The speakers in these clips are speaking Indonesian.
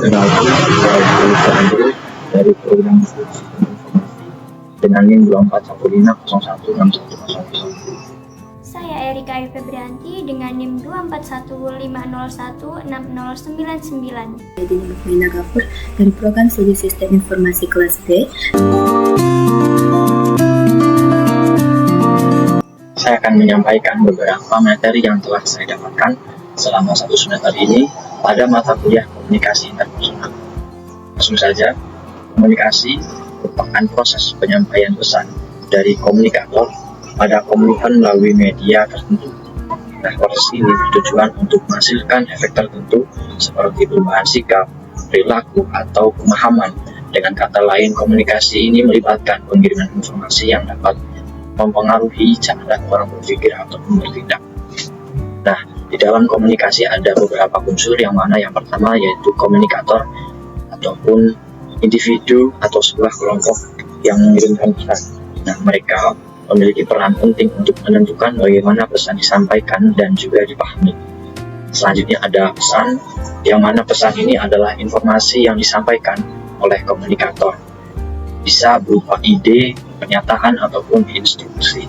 Perkenalkan, saya Andrew dari program Sistem Informasi dengan NIM 2415016101. Saya Erika Febrianti dengan NIM 2415016099. Jadi Nina Gafur dari program studi Sistem Informasi kelas B. Saya akan menyampaikan beberapa materi yang telah saya dapatkan selama 1 semester ini pada mata kuliah komunikasi interpersonal. Langsung saja, komunikasi merupakan proses penyampaian pesan dari komunikator pada komunikan melalui media tertentu. Nah, proses ini bertujuan untuk menghasilkan efek tertentu seperti perubahan sikap, perilaku, atau pemahaman. Dengan kata lain, komunikasi ini melibatkan pengiriman informasi yang dapat mempengaruhi cara orang berpikir ataupun bertindak. Nah, di dalam komunikasi ada beberapa unsur yang mana yang pertama yaitu komunikator ataupun individu atau sebuah kelompok yang mengirimkan pesan. Nah, mereka memiliki peran penting untuk menentukan bagaimana pesan disampaikan dan juga dipahami. Selanjutnya ada pesan, yang mana pesan ini adalah informasi yang disampaikan oleh komunikator. Bisa berupa ide, pernyataan, ataupun instruksi.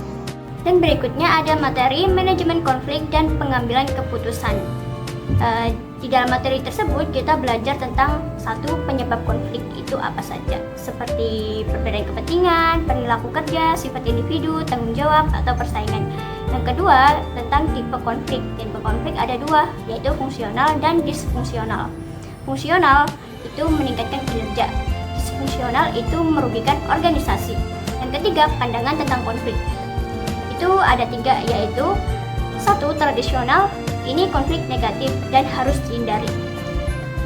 Dan berikutnya ada materi manajemen konflik dan pengambilan keputusan. Di dalam materi tersebut kita belajar tentang satu penyebab konflik itu apa saja, seperti perbedaan kepentingan, perilaku kerja, sifat individu, tanggung jawab, atau persaingan. Yang kedua tentang tipe konflik. Tipe konflik ada dua, yaitu fungsional dan disfungsional. Fungsional itu meningkatkan kinerja, disfungsional itu merugikan organisasi. Yang ketiga, pandangan tentang konflik. Itu ada 3, yaitu 1. Tradisional, ini konflik negatif dan harus dihindari.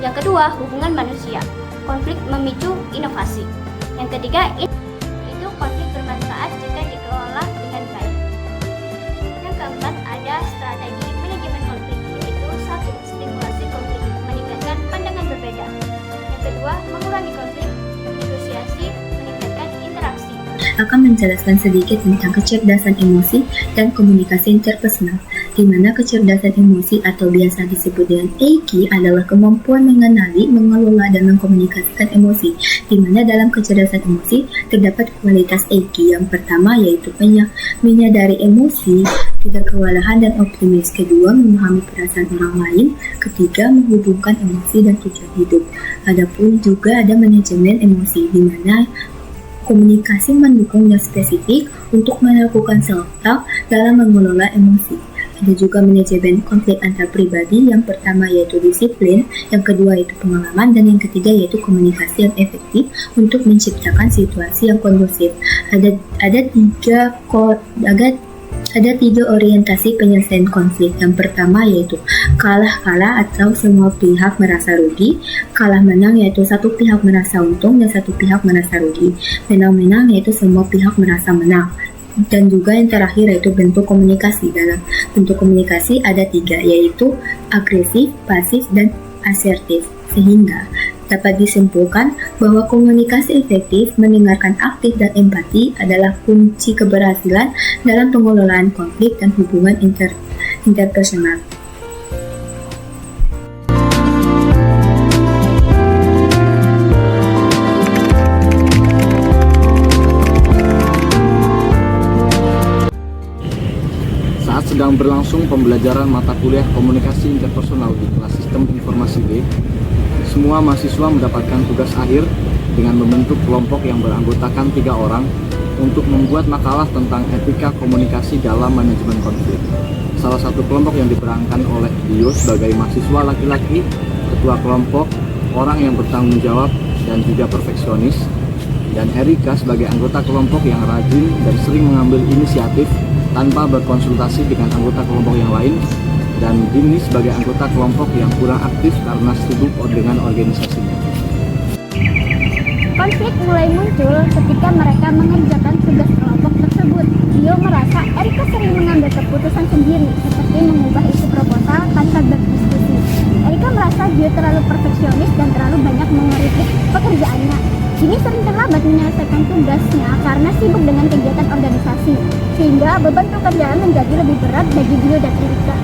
Yang kedua, hubungan manusia, konflik memicu inovasi. Yang ketiga, itu konflik bermanfaat jika dikelola dengan baik. Yang keempat, ada strategi manajemen konflik, yaitu 1. Stimulasi konflik, meningkatkan pandangan berbeda. Yang kedua, mengurangi konflik, negosiasi, meningkatkan interaksi. Akan menjelaskan sedikit tentang kecerdasan emosi dan komunikasi interpersonal, di mana kecerdasan emosi atau biasa disebut dengan EQ adalah kemampuan mengenali, mengelola, dan mengkomunikasikan emosi, di mana dalam kecerdasan emosi terdapat kualitas EQ. Yang pertama yaitu menyadari emosi, tidak kewalahan dan optimis. Kedua, memahami perasaan orang lain. Ketiga, menghubungkan emosi dan tujuan hidup. Adapun juga ada manajemen emosi, di mana komunikasi mendukung yang spesifik untuk melakukan self-talk dalam mengelola emosi. Ada juga manajemen konflik antar pribadi, yang pertama yaitu disiplin, yang kedua yaitu pengalaman, dan yang ketiga yaitu komunikasi yang efektif untuk menciptakan situasi yang kondusif. Ada tiga orientasi penyelesaian konflik. Yang pertama yaitu kalah-kalah atau semua pihak merasa rugi. Kalah-menang yaitu satu pihak merasa untung dan satu pihak merasa rugi. Menang-menang yaitu semua pihak merasa menang. Dan juga yang terakhir yaitu bentuk komunikasi. Dalam bentuk komunikasi ada 3, yaitu agresif, pasif, dan asertif. Sehingga dapat disimpulkan bahwa komunikasi efektif, mendengarkan aktif, dan empati adalah kunci keberhasilan dalam pengelolaan konflik dan hubungan interpersonal. Saat sedang berlangsung pembelajaran mata kuliah komunikasi interpersonal di kelas Sistem Informasi B, semua mahasiswa mendapatkan tugas akhir dengan membentuk kelompok yang beranggotakan 3 orang untuk membuat makalah tentang etika komunikasi dalam manajemen konflik. Salah satu kelompok yang diperankan oleh Dio sebagai mahasiswa laki-laki, ketua kelompok, orang yang bertanggung jawab dan juga perfeksionis, dan Erika sebagai anggota kelompok yang rajin dan sering mengambil inisiatif tanpa berkonsultasi dengan anggota kelompok yang lain, dan Dini sebagai anggota kelompok yang kurang aktif karena sibuk dengan organisasinya. Konflik mulai muncul ketika mereka mengerjakan tugas kelompok tersebut. Dio merasa Erika sering mengambil keputusan sendiri, seperti mengubah isi proposal tanpa berdiskusi. Erika merasa Dio terlalu perfeksionis dan terlalu banyak mengkritik pekerjaannya. Dini sering terlambat menyelesaikan tugasnya karena sibuk dengan kegiatan organisasi, sehingga beban pekerjaan menjadi lebih berat bagi Dio dan Erika.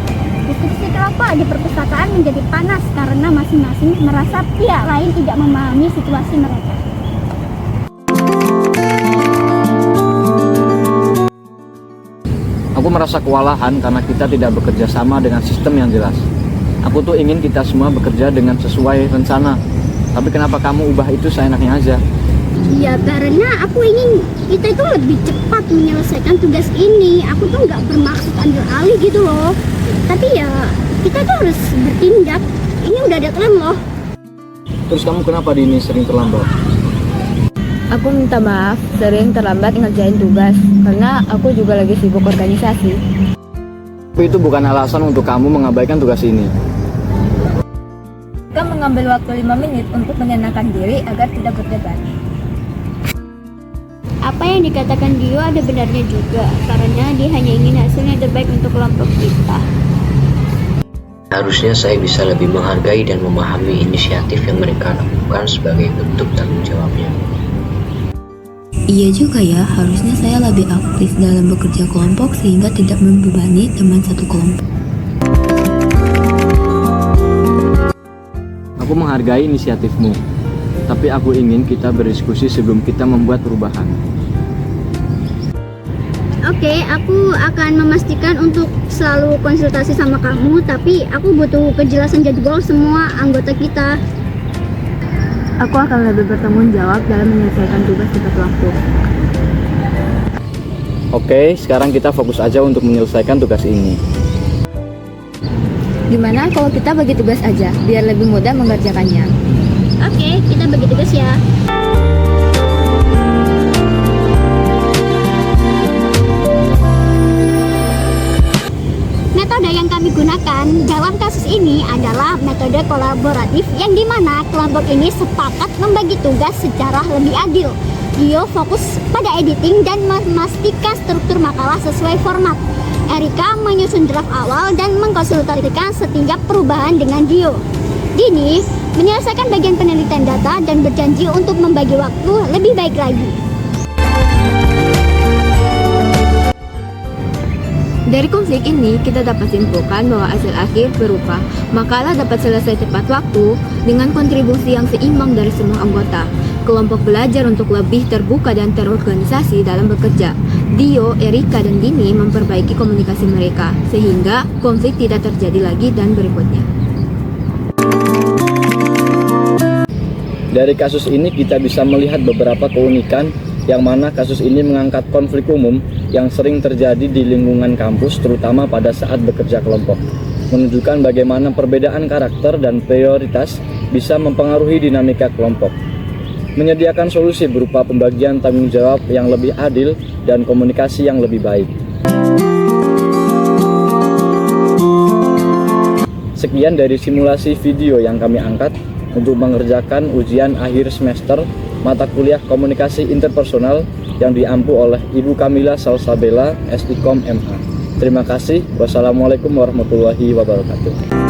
Diskusi kelompok di perpustakaan menjadi panas karena masing-masing merasa pihak lain tidak memahami situasi mereka. Aku merasa kewalahan karena kita tidak bekerja sama dengan sistem yang jelas. Aku tuh ingin kita semua bekerja dengan sesuai rencana. Tapi kenapa kamu ubah itu seenaknya aja? Ya karena aku ingin kita itu lebih cepat menyelesaikan tugas ini. Aku tuh nggak bermaksud ambil alih gitu loh. Tapi ya kita tuh harus bertindak. Ini udah deadline loh. Terus kamu kenapa di ini sering terlambat? Aku minta maaf sering terlambat ngerjain tugas karena aku juga lagi sibuk organisasi. Tapi itu bukan alasan untuk kamu mengabaikan tugas ini. Kita mengambil waktu 5 menit untuk menenangkan diri agar tidak berdebat. Apa yang dikatakan Dio ada benarnya juga, karena dia hanya ingin hasil yang terbaik untuk kelompok kita. Harusnya saya bisa lebih menghargai dan memahami inisiatif yang mereka lakukan sebagai bentuk tanggung jawabnya. Iya juga ya, harusnya saya lebih aktif dalam bekerja kelompok sehingga tidak membebani teman satu kelompok. Aku menghargai inisiatifmu, tapi aku ingin kita berdiskusi sebelum kita membuat perubahan. Oke, aku akan memastikan untuk selalu konsultasi sama kamu, tapi aku butuh kejelasan jadwal semua anggota kita. Aku akan lebih bertanggung jawab dalam menyelesaikan tugas tepat waktu. Oke, sekarang kita fokus aja untuk menyelesaikan tugas ini. Gimana kalau kita bagi tugas aja, biar lebih mudah mengerjakannya? Oke, kita bagi tugas ya. Metode yang kami gunakan dalam kasus ini adalah metode kolaboratif yang dimana kelompok ini sepakat membagi tugas secara lebih adil. Dio fokus pada editing dan memastikan struktur makalah sesuai format. Erika menyusun draft awal dan mengkonsultasikan setiap perubahan dengan Dio. Dini menyelesaikan bagian penelitian data dan berjanji untuk membagi waktu lebih baik lagi. Dari konflik ini, kita dapat simpulkan bahwa hasil akhir berupa makalah dapat selesai tepat waktu dengan kontribusi yang seimbang dari semua anggota. Kelompok belajar untuk lebih terbuka dan terorganisasi dalam bekerja. Dio, Erika, dan Dini memperbaiki komunikasi mereka, sehingga konflik tidak terjadi lagi dan berikutnya. Dari kasus ini kita bisa melihat beberapa keunikan yang mana kasus ini mengangkat konflik umum yang sering terjadi di lingkungan kampus, terutama pada saat bekerja kelompok, menunjukkan bagaimana perbedaan karakter dan prioritas bisa mempengaruhi dinamika kelompok, menyediakan solusi berupa pembagian tanggung jawab yang lebih adil dan komunikasi yang lebih baik. Sekian dari simulasi video yang kami angkat untuk mengerjakan ujian akhir semester mata kuliah komunikasi interpersonal yang diampu oleh Ibu Kamila Salsabella, SIKOM MA. Terima kasih. Wassalamualaikum warahmatullahi wabarakatuh.